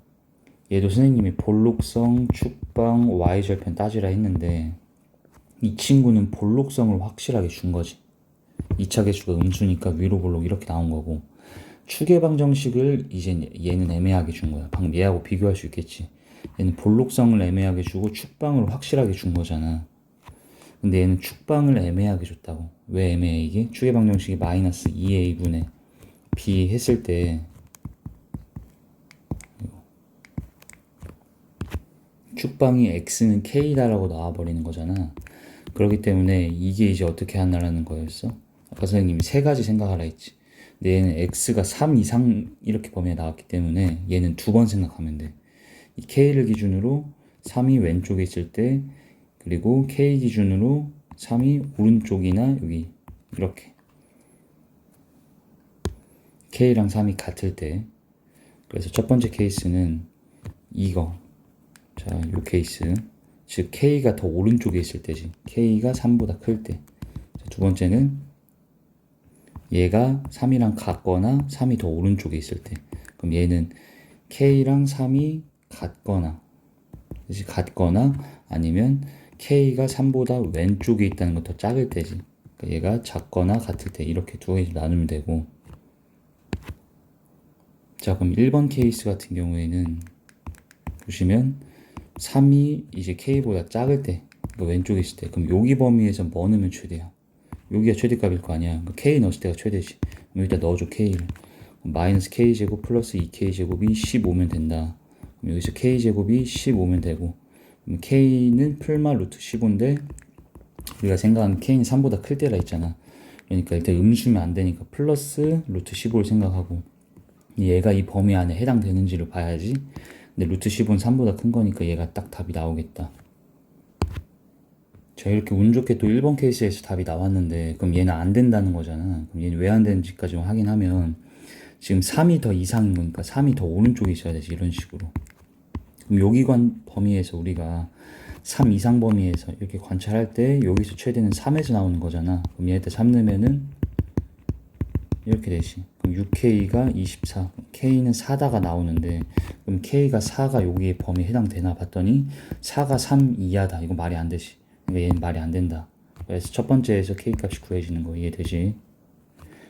얘도 선생님이 볼록성, 축방, y절편 따지라 했는데 이 친구는 볼록성을 확실하게 준 거지. 2차 계수가 음수니까 위로 볼록 이렇게 나온 거고, 추계방 정식을 이제 얘는 애매하게 준 거야. 방금 얘하고 비교할 수 있겠지. 얘는 볼록성을 애매하게 주고 축방을 확실하게 준 거잖아. 근데 얘는 축방을 애매하게 줬다고. 왜 애매해 이게? 추계방 정식이 마이너스 2a분의 b 했을 때 축방이 x는 k다라고 나와버리는 거잖아. 그렇기 때문에 이게 이제 어떻게 하나라는 거였어? 아까 선생님이 세 가지 생각하라 했지. 근데 얘는 x가 3 이상 이렇게 범위에 나왔기 때문에 얘는 두 번 생각하면 돼. 이 k를 기준으로 3이 왼쪽에 있을 때, 그리고 k 기준으로 3이 오른쪽이나 여기 이렇게 k랑 3이 같을 때. 그래서 첫 번째 케이스는 이거. 자, 요 케이스. 즉 k가 더 오른쪽에 있을 때지. k가 3보다 클 때. 자, 두 번째는 얘가 3이랑 같거나 3이 더 오른쪽에 있을 때. 그럼 얘는 k랑 3이 같거나 아니면 k가 3보다 왼쪽에 있다는 건 더 작을 때지. 그러니까 얘가 작거나 같을 때. 이렇게 두 개로 나누면 되고. 자, 그럼 1번 케이스 같은 경우에는 보시면 3이 이제 k보다 작을 때, 그러니까 왼쪽에 있을 때, 그럼 여기 범위에서 뭐 넣으면 최대야? 여기가 최대값일 거 아니야. 그러니까 k 넣었을 때가 최대지. 그럼 여기다 넣어줘 k를. 마이너스 k제곱 플러스 2k제곱이 15면 된다. 그럼 여기서 k제곱이 15면 되고, 그럼 k는 풀마 루트 15인데 우리가 생각하는 k는 3보다 클 때라 했잖아. 그러니까 일단 음수면 안 되니까 플러스 루트 15를 생각하고, 얘가 이 범위 안에 해당되는지를 봐야지. 근데 루트 15는 3보다 큰 거니까 얘가 딱 답이 나오겠다. 자, 이렇게 운 좋게 또 1번 케이스에서 답이 나왔는데, 그럼 얘는 안 된다는 거잖아. 그럼 얘는 왜 안 되는지까지 확인하면, 지금 3이 더 이상인 거니까 3이 더 오른쪽에 있어야 되지. 이런 식으로. 그럼 여기 범위에서 우리가 3 이상 범위에서 이렇게 관찰할 때 여기서 최대는 3에서 나오는 거잖아. 그럼 얘한테 3 넣으면은 이렇게 되지. 그럼 6K가 24, K는 4다가 나오는데, 그럼 K가 4가 여기에 범위에 해당되나 봤더니 4가 3 이하다. 이거 말이 안 되지. 그러니까 얘는 말이 안 된다. 그래서 첫 번째에서 K 값이 구해지는 거 이해되지?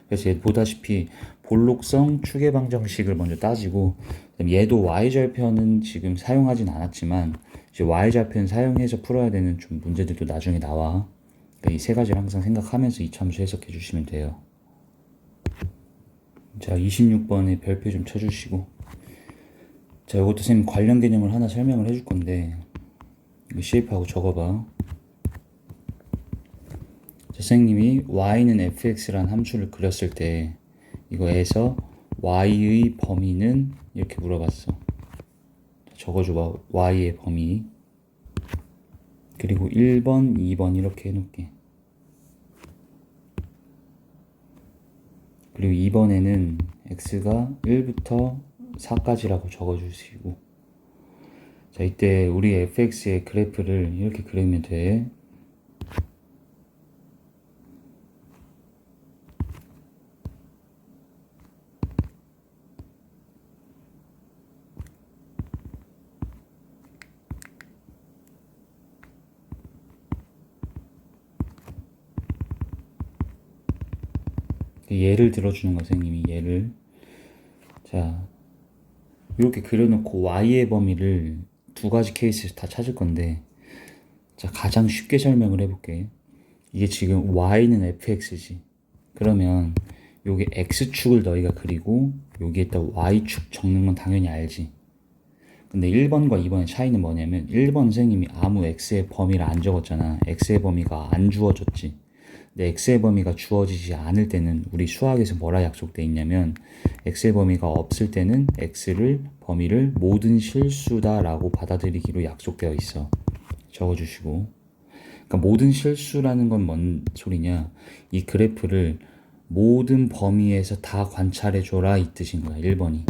그래서 얘 보다시피 볼록성 추계방 정식을 먼저 따지고, 얘도 y절편은 지금 사용하진 않았지만 이제 y절편 사용해서 풀어야 되는 좀 문제들도 나중에 나와. 그러니까 이 세 가지를 항상 생각하면서 이참수 해석해 주시면 돼요. 자, 26번에 별표 좀 쳐주시고. 자, 이것도 선생님 관련 개념을 하나 설명을 해줄 건데, 이거 쉐입하고 적어봐. 자, 선생님이 y는 fx란 함수를 그렸을 때 이거에서 y의 범위는 이렇게 물어봤어. 자, 적어줘봐. y의 범위. 그리고 1번, 2번 이렇게 해놓을게. 그리고 2번에는 x가 1부터 4까지라고 적어주시고. 자, 이때 우리 fx의 그래프를 이렇게 그리면 돼. 예를 들어주는 거, 선생님이 예를. 자, 이렇게 그려놓고 y의 범위를 두 가지 케이스에서 다 찾을 건데, 자, 가장 쉽게 설명을 해볼게. 이게 지금 y는 fx지. 그러면 여기 x축을 너희가 그리고 여기에다 y축 적는 건 당연히 알지. 근데 1번과 2번의 차이는 뭐냐면, 1번 선생님이 아무 x의 범위를 안 적었잖아. x의 범위가 안 주어졌지. 근데 x의 범위가 주어지지 않을 때는 우리 수학에서 뭐라 약속돼 있냐면, x의 범위가 없을 때는 x를 범위를 모든 실수다라고 받아들이기로 약속되어 있어. 적어주시고. 그러니까 모든 실수라는 건 뭔 소리냐, 이 그래프를 모든 범위에서 다 관찰해줘라 이 뜻인 거야. 1번이.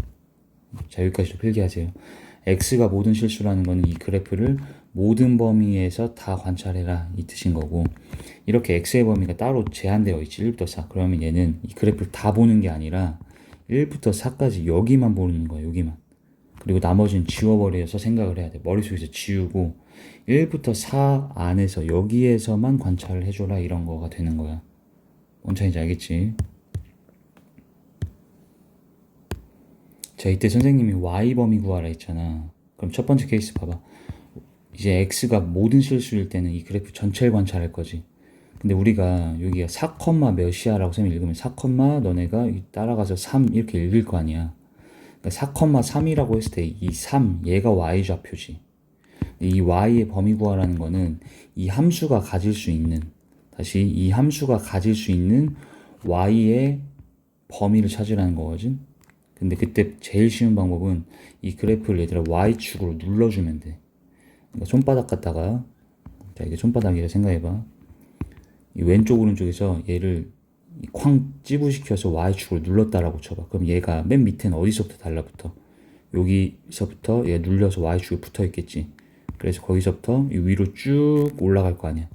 자, 여기까지도 필기하세요. x가 모든 실수라는 거는 이 그래프를 모든 범위에서 다 관찰해라 이 뜻인 거고, 이렇게 x의 범위가 따로 제한되어 있지. 1부터 4. 그러면 얘는 이 그래프를 다 보는 게 아니라 1부터 4까지 여기만 보는 거야. 여기만. 그리고 나머지는 지워버려서 생각을 해야 돼. 머릿속에서 지우고 1부터 4 안에서 여기에서만 관찰을 해줘라 이런 거가 되는 거야. 뭔 차이인지 알겠지? 자, 이때 선생님이 y 범위 구하라 했잖아. 그럼 첫 번째 케이스 봐봐. 이제 x가 모든 실수일 때는 이 그래프 전체를 관찰할 거지. 근데 우리가 여기가 4, 몇이야라고 선생님이 읽으면 4, 너네가 따라가서 3 이렇게 읽을 거 아니야. 그러니까 4,3이라고 했을 때 이 3, 얘가 y좌표지. 이 y의 범위 구하라는 거는 이 함수가 가질 수 있는, 다시 이 함수가 가질 수 있는 y의 범위를 찾으라는 거거든. 근데 그때 제일 쉬운 방법은 이 그래프를 얘들아 y축으로 눌러주면 돼. 그러니까 손바닥 갖다가, 자 이게 손바닥이라 생각해봐. 이 왼쪽 오른쪽에서 얘를 쾅 찌부시켜서 y축으로 눌렀다라고 쳐봐. 그럼 얘가 맨 밑에는 어디서부터 달라붙어? 여기서부터 얘 눌려서 y축에 붙어 있겠지. 그래서 거기서부터 위로 쭉 올라갈 거 아니야.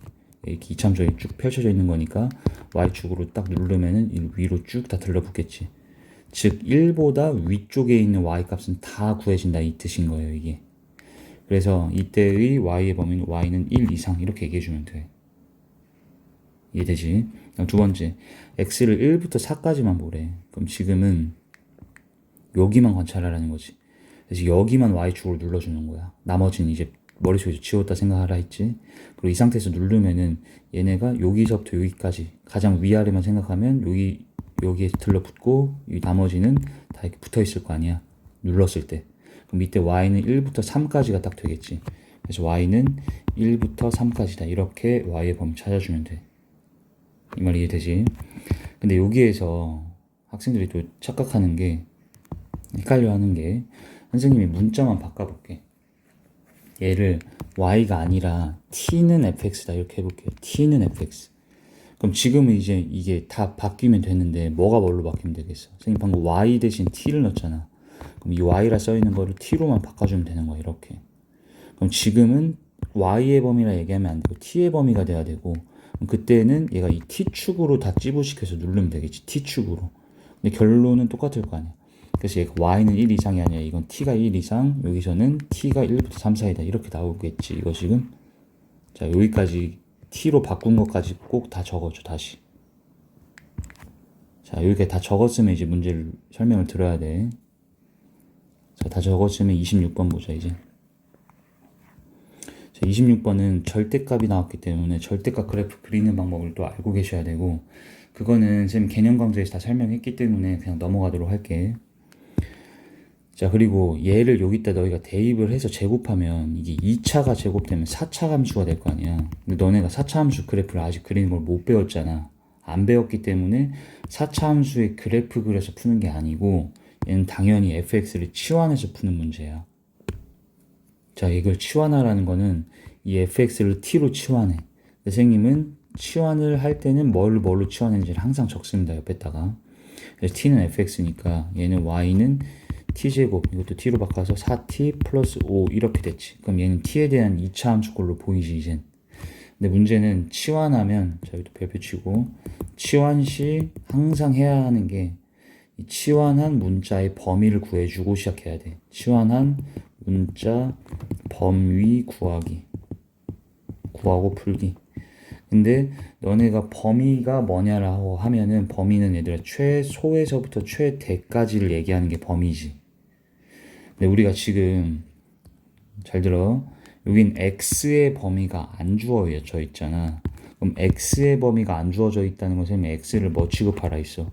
이렇게 이참전이 쭉 펼쳐져 있는 거니까 y축으로 딱 누르면은 위로 쭉 다 들러붙겠지. 즉 1보다 위쪽에 있는 y값은 다 구해진다 이 뜻인 거예요 이게. 그래서 이때의 y의 범위는 y는 1 이상 이렇게 얘기해주면 돼. 이해되지? 두 번째, x를 1부터 4까지만 보래. 그럼 지금은 여기만 관찰하라는 거지. 그래서 여기만 y축으로 눌러주는 거야. 나머지는 이제 머릿속에서 지웠다 생각하라 했지. 그리고 이 상태에서 누르면은 얘네가 여기서부터 여기까지 가장 위아래만 생각하면 여기에 들러붙고 이 나머지는 다 이렇게 붙어 있을 거 아니야. 눌렀을 때. 그럼 이때 y는 1부터 3까지가 딱 되겠지. 그래서 y는 1부터 3까지다. 이렇게 y의 범위 찾아주면 돼. 이 말 이해되지? 근데 여기에서 학생들이 또 착각하는 게, 헷갈려 하는 게, 선생님이 문자만 바꿔볼게. 얘를 y가 아니라 t는 fx다 이렇게 해볼게요. t는 fx. 그럼 지금은 이제 이게 다 바뀌면 되는데 뭐가 뭘로 바뀌면 되겠어? 선생님 방금 y 대신 t를 넣었잖아. 그럼 이 y라 써있는 거를 t로만 바꿔주면 되는 거야 이렇게. 그럼 지금은 y의 범위라 얘기하면 안 되고 t의 범위가 돼야 되고, 그럼 그때는 얘가 이 t축으로 다 찌부시켜서 누르면 되겠지. t축으로. 근데 결론은 똑같을 거 아니야. 그래서 얘가 y는 1 이상이 아니라 이건 t가 1 이상, 여기서는 t가 1부터 3 사이다 이렇게 나오겠지 이거 지금. 자 여기까지 t로 바꾼 것까지 꼭 다 적어줘 다시. 자 여기까지 다 적었으면 이제 문제를 설명을 들어야 돼. 자 다 적었으면 26번 보자 이제. 자 26번은 절대값이 나왔기 때문에 절대값 그래프 그리는 방법을 또 알고 계셔야 되고, 그거는 선생님 개념 강좌에서 다 설명했기 때문에 그냥 넘어가도록 할게. 자 그리고 얘를 여기다 너희가 대입을 해서 제곱하면 이게 2차가 제곱되면 4차 함수가 될 거 아니야. 근데 너네가 4차 함수 그래프를 아직 그리는 걸 못 배웠잖아. 안 배웠기 때문에 4차 함수의 그래프 그려서 푸는 게 아니고 얘는 당연히 fx를 치환해서 푸는 문제야. 자 이걸 치환하라는 거는 이 fx를 t로 치환해. 선생님은 치환을 할 때는 뭘로 치환했는지를 항상 적습니다 옆에다가. 그래서 t는 fx니까 얘는 y는 t제곱, 이것도 t로 바꿔서 4t 플러스 5 이렇게 됐지. 그럼 얘는 t에 대한 2차 함수꼴로 보이지 이젠. 근데 문제는 치환하면, 자 여기도 별표 치고, 치환 시 항상 해야 하는 게 이 치환한 문자의 범위를 구해주고 시작해야 돼. 치환한 문자 범위 구하고 풀기. 근데 너네가 범위가 뭐냐라고 하면은, 범위는 얘들아 최소에서부터 최대까지를 얘기하는 게 범위지. 근데 우리가 지금 잘 들어, 여긴 x의 범위가 안 주어져 있잖아. 그럼 x의 범위가 안 주어져 있다는 것은 x를 뭐 취급하라 했어?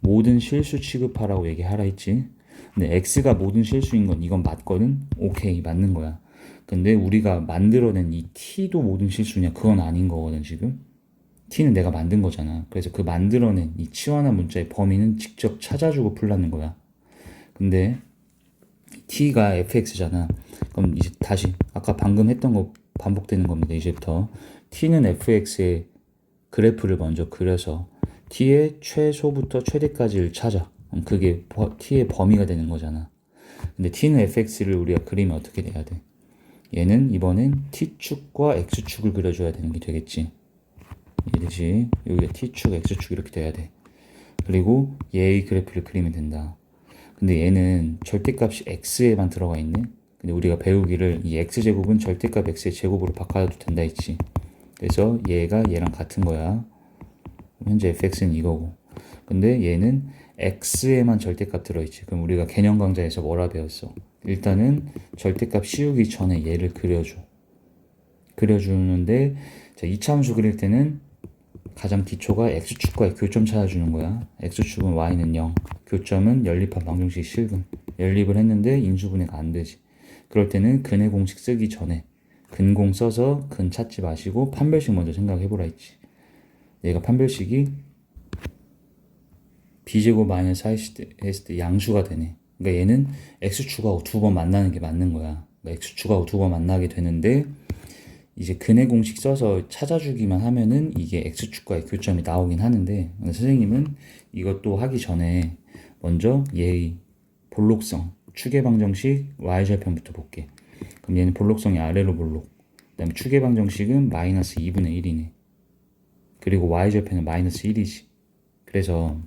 모든 실수 취급하라고 얘기하라 했지. 근데 x가 모든 실수인 건 이건 맞거든? 오케이, 맞는 거야. 근데 우리가 만들어낸 이 t도 모든 실수냐? 그건 아닌 거거든 지금. t는 내가 만든 거잖아. 그래서 그 만들어낸 이 치환한 문자의 범위는 직접 찾아주고 풀라는 거야. 근데 t가 fx잖아. 그럼 이제 다시 아까 방금 했던 거 반복되는 겁니다. 이제부터 t는 fx의 그래프를 먼저 그려서 t의 최소부터 최대까지를 찾아. 그럼 그게 t의 범위가 되는 거잖아. 근데 t는 fx를 우리가 그리면 어떻게 돼야 돼? 얘는 이번엔 t축과 x축을 그려줘야 되는 게 되겠지. 이해되지? 여기가 t축, x축 이렇게 돼야 돼. 그리고 얘의 그래프를 그리면 된다. 근데 얘는 절대값이 x에만 들어가 있네. 근데 우리가 배우기를 이 x제곱은 절대값 x의 제곱으로 바꿔도 된다 했지. 그래서 얘가 얘랑 같은 거야. 현재 fx는 이거고. 근데 얘는 x에만 절대값 들어있지. 그럼 우리가 개념 강좌에서 뭐라 배웠어? 일단은 절대값 씌우기 전에 얘를 그려줘. 그려주는데 자, 이차함수 그릴 때는 가장 기초가 x축과의 교점 찾아주는 거야. x축은 y는 0, 교점은 연립한 방정식 실근. 연립을 했는데 인수분해가 안 되지. 그럴 때는 근의 공식 쓰기 전에 근공 써서 근 찾지 마시고 판별식 먼저 생각해보라 했지. 얘가 판별식이 b제곱 마이너스 했을 때 양수가 되네. 그러니까 얘는 x축하고 두 번 만나는 게 맞는 거야. 그러니까 x축하고 두 번 만나게 되는데 이제 근의 공식 써서 찾아주기만 하면은 이게 x축과의 교점이 나오긴 하는데 선생님은 이것도 하기 전에 먼저 얘의 볼록성, 축의 방정식 y절편부터 볼게. 그럼 얘는 볼록성이 아래로 볼록. 그 다음에 축의 방정식은 마이너스 2분의 1이네. 그리고 y절편은 마이너스 1이지. 그래서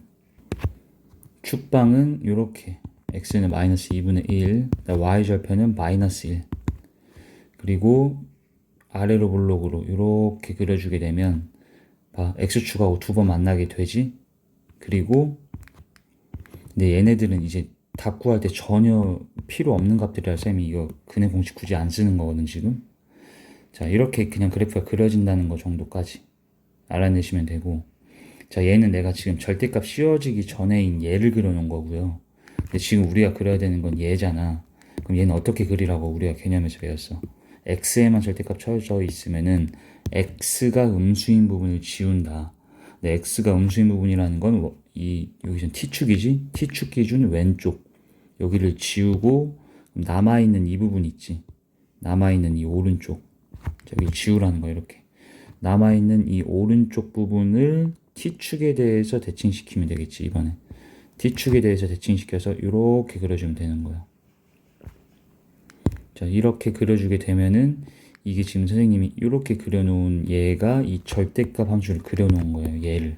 축방은 이렇게 x는 마이너스 2분의 1, y절편은 마이너스 1. 그리고 아래로 볼록으로 이렇게 그려주게 되면 봐, x축하고 두 번 만나게 되지. 그리고 근데 얘네들은 이제 답 구할 때 전혀 필요 없는 값들이라 쌤이 이거 근의 공식 굳이 안 쓰는 거거든 지금. 자, 이렇게 그냥 그래프가 그려진다는 거 정도까지 알아내시면 되고, 자, 얘는 내가 지금 절대값 씌워지기 전에인 얘를 그려놓은 거고요. 근데 지금 우리가 그려야 되는 건 얘잖아. 그럼 얘는 어떻게 그리라고 우리가 개념에서 배웠어? x에만 절대값 쳐져 있으면은 x가 음수인 부분을 지운다. 근데 x가 음수인 부분이라는 건 여기선 t축이지? t축 기준 왼쪽 여기를 지우고 남아있는 이 부분 있지? 남아있는 이 오른쪽 여기 지우라는 거야. 이렇게 남아있는 이 오른쪽 부분을 t축에 대해서 대칭시키면 되겠지. 이번에 t축에 대해서 대칭시켜서 이렇게 그려주면 되는 거야. 자, 이렇게 그려주게 되면은 이게 지금 선생님이 이렇게 그려놓은 얘가 이 절대값 함수를 그려놓은 거예요. 얘를.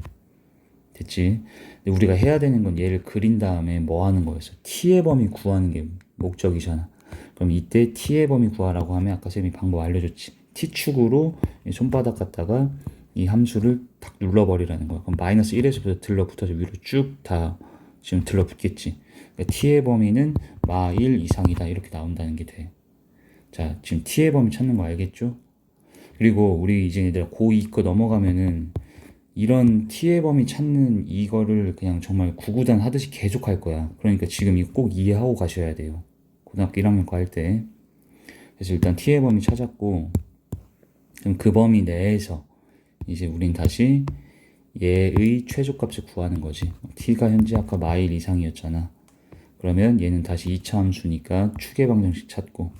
됐지? 근데 우리가 해야 되는 건 얘를 그린 다음에 뭐 하는 거였어? t의 범위 구하는 게 목적이잖아. 그럼 이때 t의 범위 구하라고 하면 아까 쌤이 방법 알려줬지. t축으로 손바닥 갖다가 이 함수를 딱 눌러버리라는 거야. 그럼 마이너스 1에서부터 들러붙어서 위로 쭉 다 지금 들러붙겠지. 그러니까 t의 범위는 마1 이상이다. 이렇게 나온다는 게 돼. 자, 지금 t의 범위 찾는 거 알겠죠? 그리고 우리 이제 얘들아 고2 거 넘어가면은 이런 t의 범위 찾는 이거를 그냥 정말 구구단 하듯이 계속 할 거야. 그러니까 지금 이거 꼭 이해하고 가셔야 돼요. 고등학교 1학년 거 할 때. 그래서 일단 t의 범위 찾았고, 그럼 그 범위 내에서 이제 우린 다시 얘의 최소값을 구하는 거지. t가 현재 아까 마일 이상이었잖아. 그러면 얘는 다시 2차 함수니까 축의 방정식 찾고,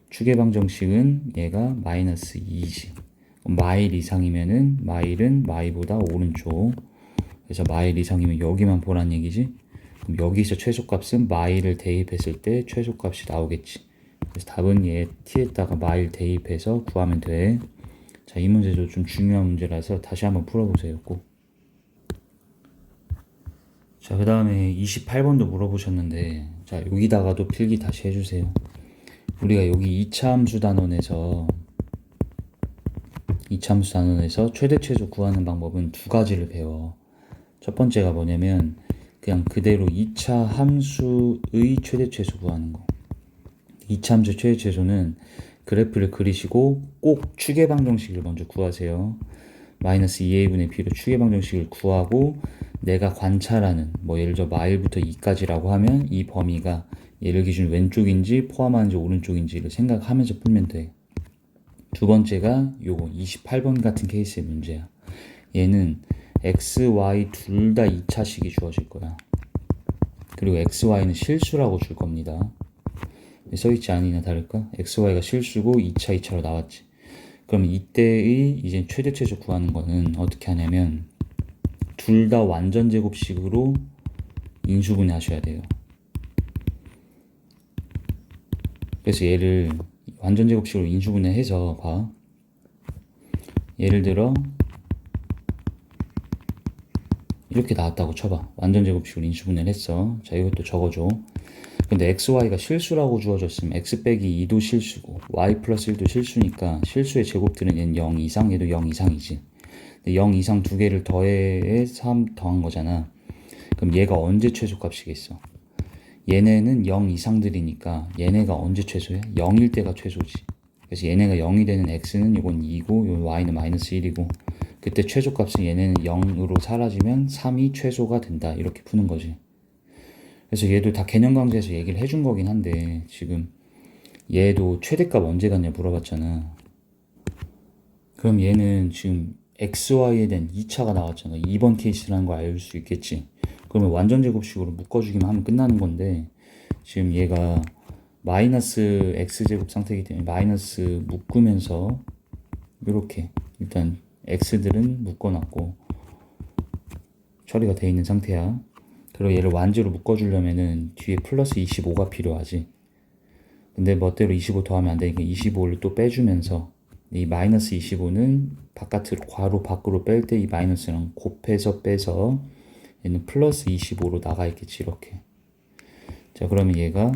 축의 방정식은 얘가 마이너스 2지. 마일 이상이면은 마일은 마이보다 오른쪽. 그래서 마일 이상이면 여기만 보란 얘기지. 그럼 여기서 최소값은 마일을 대입했을 때 최소값이 나오겠지. 그래서 답은 얘 t에다가 마일 대입해서 구하면 돼. 자, 이 문제도 좀 중요한 문제라서 다시 한번 풀어보세요. 꼭. 자, 그 다음에 28번도 물어보셨는데, 자, 여기다가도 필기 다시 해주세요. 우리가 여기 2차 함수 단원에서 최대 최소 구하는 방법은 두 가지를 배워. 첫 번째가 뭐냐면 그냥 그대로 2차 함수의 최대 최소 구하는 거. 2차 함수 최대 최소는 그래프를 그리시고 꼭 축의 방정식을 먼저 구하세요. 마이너스 2a분의 b로 축의 방정식을 구하고 내가 관찰하는 뭐 예를 들어 마일부터 2까지라고 하면 이 범위가 얘를 기준 왼쪽인지 포함하는지 오른쪽인지를 생각하면서 풀면 돼. 두 번째가 요거 28번 같은 케이스의 문제야. 얘는 x, y 둘 다 2차식이 주어질 거야. 그리고 x, y는 실수라고 줄 겁니다. 써있지 않으나 다를까? x, y가 실수고 2차, 2차로 나왔지. 그럼 이때의 이제 최대 최소 구하는 거는 어떻게 하냐면 둘 다 완전 제곱식으로 인수분해 하셔야 돼요. 그래서 얘를 완전 제곱식으로 인수분해 해서 봐. 예를 들어 이렇게 나왔다고 쳐봐. 완전 제곱식으로 인수분해를 했어. 자, 이것도 적어줘. 근데 xy가 실수라고 주어졌으면 x 빼기 2도 실수고 y 플러스 1도 실수니까 실수의 제곱들은 얘는 0 이상, 얘도 0 이상이지. 근데 0 이상 두 개를 더해 3 더한 거잖아. 그럼 얘가 언제 최소값이겠어? 얘네는 0 이상들이니까 얘네가 언제 최소야? 0일 때가 최소지. 그래서 얘네가 0이 되는 x는 이건 2고 요 y는 마이너스 1이고 그때 최소값은 얘네는 0으로 사라지면 3이 최소가 된다. 이렇게 푸는 거지. 그래서 얘도 다 개념 강좌에서 얘기를 해준 거긴 한데 지금 얘도 최대값 언제 갔냐 물어봤잖아. 그럼 얘는 지금 xy에 대한 2차가 나왔잖아. 2번 케이스라는 걸 알 수 있겠지. 그러면 완전 제곱식으로 묶어주기만 하면 끝나는 건데 지금 얘가 마이너스 x제곱 상태이기 때문에 마이너스 묶으면서 이렇게 일단 x들은 묶어놨고 처리가 돼 있는 상태야. 그리고 얘를 완제로 묶어주려면은 뒤에 플러스 25가 필요하지. 근데 멋대로 25 더하면 안 되니까 25를 또 빼주면서 이 마이너스 25는 바깥으로 괄호 밖으로 뺄 때 이 마이너스랑 곱해서 빼서 얘는 플러스 25로 나가 있겠지. 이렇게. 자, 그러면 얘가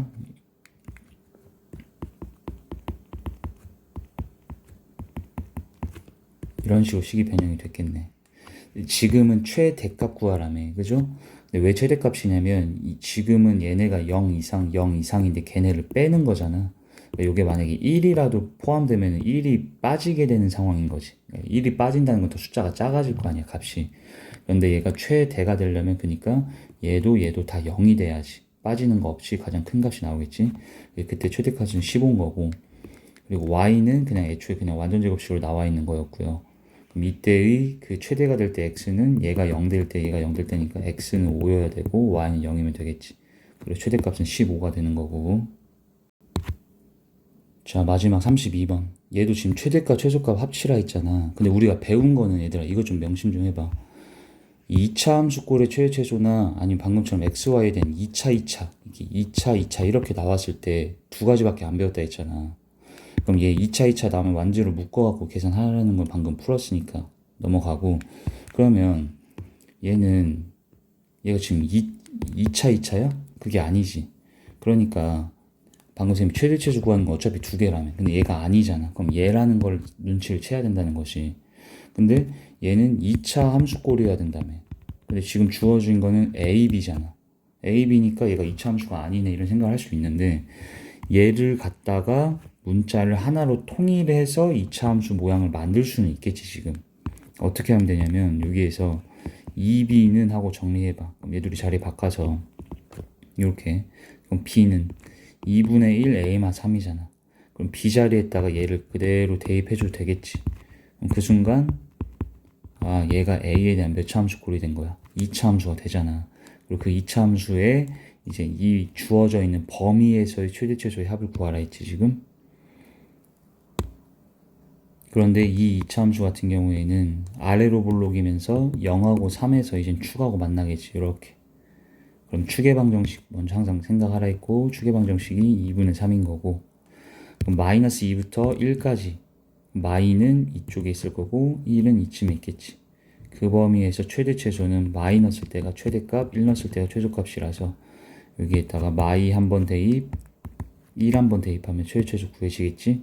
이런 식으로 식이 변형이 됐겠네. 지금은 최대값 구하라며. 그죠? 근데 왜 최대값이냐면 지금은 얘네가 0 이상, 0 이상인데 걔네를 빼는 거잖아. 이게 만약에 1이라도 포함되면 1이 빠지게 되는 상황인 거지. 1이 빠진다는 건 더 숫자가 작아질 거 아니야, 값이. 그런데 얘가 최대가 되려면 그러니까 얘도 다 0이 돼야지. 빠지는 거 없이 가장 큰 값이 나오겠지. 그때 최대값은 15인 거고. 그리고 y는 그냥 애초에 그냥 완전 제곱식으로 나와 있는 거였고요. 그럼 이때의 그 최대가 될 때 x는 얘가 0 될 때 얘가 0 될 때니까 x는 5여야 되고 y는 0이면 되겠지. 그리고 최대값은 15가 되는 거고. 자, 마지막 32번. 얘도 지금 최대값 최소값 합치라 했잖아. 근데 우리가 배운 거는 얘들아 이거 좀 명심 좀 해봐. 2차 함수꼴의 최대 최소나 아니면 방금처럼 xy에 대한 2차 이렇게 2차 이렇게 나왔을 때 두 가지밖에 안 배웠다 했잖아. 그럼 얘 2차 나오면 완제로 묶어갖고 계산하라는 걸 방금 풀었으니까 넘어가고. 그러면 얘가 지금 2차야? 그게 아니지. 그러니까 방금 쌤이 최대 최소 구하는 거 어차피 두 개라며. 근데 얘가 아니잖아. 그럼 얘라는 걸 눈치를 채야 된다는 것이. 근데 얘는 2차 함수꼴이어야 된다며. 근데 지금 주어진 거는 A, B잖아. A, B니까 얘가 2차 함수가 아니네 이런 생각을 할 수 있는데 얘를 갖다가 문자를 하나로 통일해서 2차 함수 모양을 만들 수는 있겠지. 지금 어떻게 하면 되냐면 여기에서 2b는 하고 정리해봐. 그럼 얘들이 자리 바꿔서 이렇게. 그럼 b는 2분의 1 a마 3이잖아. 그럼 b 자리에다가 얘를 그대로 대입해줘도 되겠지. 그럼 그 순간 얘가 a에 대한 몇 차 함수꼴이 된 거야? 2차 함수가 되잖아. 그리고 그 2차 함수에 이제 이 주어져 있는 범위에서의 최대 최소의 합을 구하라 했지 지금. 그런데 이 2차 함수 같은 경우에는 아래로 볼록이면서 0하고 3에서 이제 축하고 만나겠지. 이렇게. 그럼 추계방정식 먼저 항상 생각하라 했고 추계방정식이 2분의 3인 거고. 그럼 마이너스 2부터 1까지 마이는 이쪽에 있을 거고 1은 이쯤에 있겠지. 그 범위에서 최대 최소는 마이 넣었을 때가 최대값, 1 넣었을 때가 최소값이라서 여기에다가 마이 한번 대입, 1 한번 대입하면 최대 최소 구해지겠지.